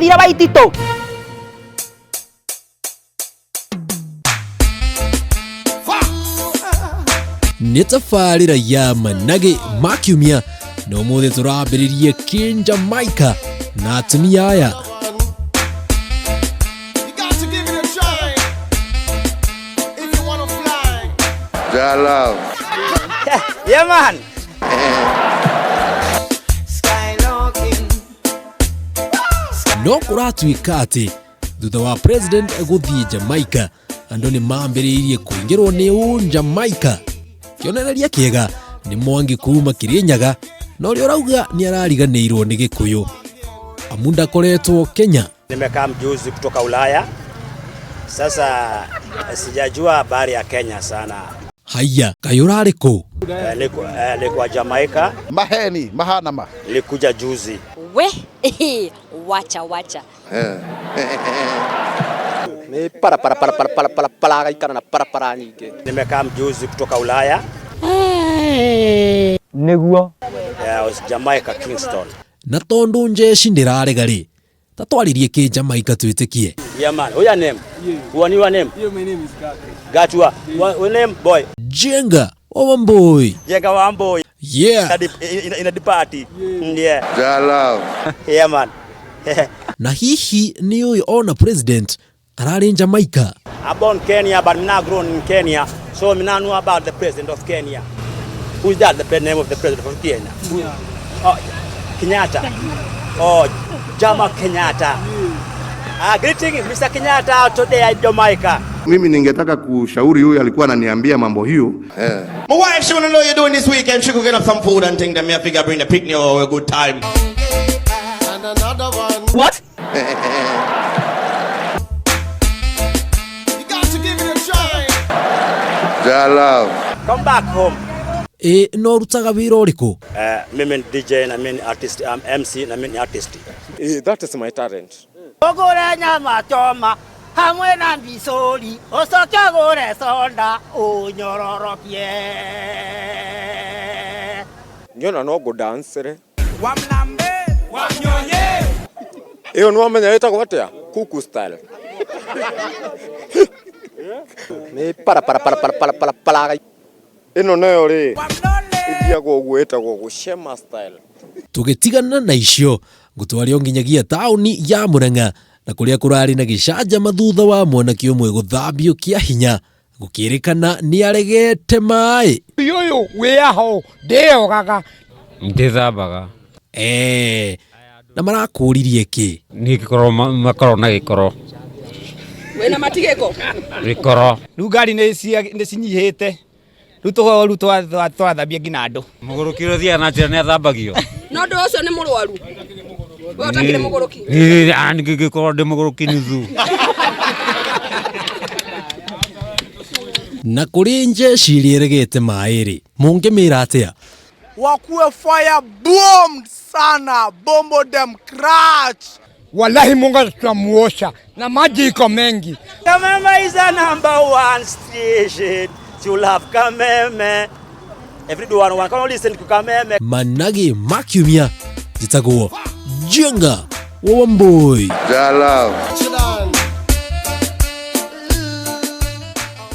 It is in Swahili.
mira baitito. Nitafarira ya manage makiumia no muthe turambiririe Jamaica na atumia aya. Love. Yeah man. No kuratuika ati thutha wa president guthie Jamaica andu ni mambiriirie kuingirwo ni Jamaica. Kionereria kiega ni Mwangi kuma Kirinyaga no ri urauga ni arariganirwo ni Gikuyu. Amunda koretwo Kenya. Nimekaa mjuzi kutoka Ulaya. Sasa sijajua habari ya Kenya sana. Haya, kayurari ko? Likuwa Jamaica. Maheni, mahanama. Likuja juzi. We, wacha. Ni para ikana na para nyingi. Nimekaa mjuzi kutoka Ulaya. Neguo. I was Jamaica, Kingston. Na tondu njeshi ndirarega tatwaririe ki Jamaica twitikie. Yeah man, what's your name? You. What is your name? Yeah, my name is Gatu. Gatua. What name, boy? Jenga Wambui. Jenga Wambui. Yeah. In the party. Yeah. Love. Yeah man. Na hihi ni uyu ona president arari Jamaica. I'm born in Kenya, but I'm not grown in Kenya, so I know about the president of Kenya. Who is that? The name of the president of Kenya? Oh, Kenyatta. Oh, Jomo Kenyatta. Greeting Mr. Kenyatta today at Jamaica. Mimi ningetaka kushauri huyu alikuwa ananiambia mambo hiyo. My wife, she wanna know you're doing this weekend. She could get up some food and think that me I figure bring the picnic or a good time. And another one. What? You got to give it a try. Love. Come back home. No rutaga wira uriku? Mimi DJ na mimi artist, MC na mimi artist. That is my talent. Ogore nyama choma hamwe na mbisori osoke gore sonda unyororokie. Nyona no go dance. Wamlambe wanyonye. Iyo no amenya eta gwatia kuku style. Ni para. Ino nayo ri. Idiago gwetagwo gushema style. Tugitigana na icio gutwario nginyagia tauni ya Murang'a na kuria kurari na gicanja mathutha wa mwanake umwe guthambio kia hinya gukirikana ni aregete mai. Yoyo we aho deo gaga. Ndithambaga. Na marakuririe ki? Ni gikoro makoro na gikoro. Wena matigeko. Gikoro. Rugari ni cinyihite. Ruto twathambia nginando. Mugurukiro thia na njira ni athambagio. No ndo ucio ni murwaru. We utakire muguruki. Ani gikoro ndi muguruki nuthu. Na kuri njeshi rieregete mairi mungimira atia? Wakuwe fire bombed sana, bombo them crash. Wallahi Mungu tutamuosha na maji iko mengi. Kameme is the #1 station. You love Kameme. Everyone can listen to Kameme. Manage makiumia jitagwo Jenga Wambui. Love.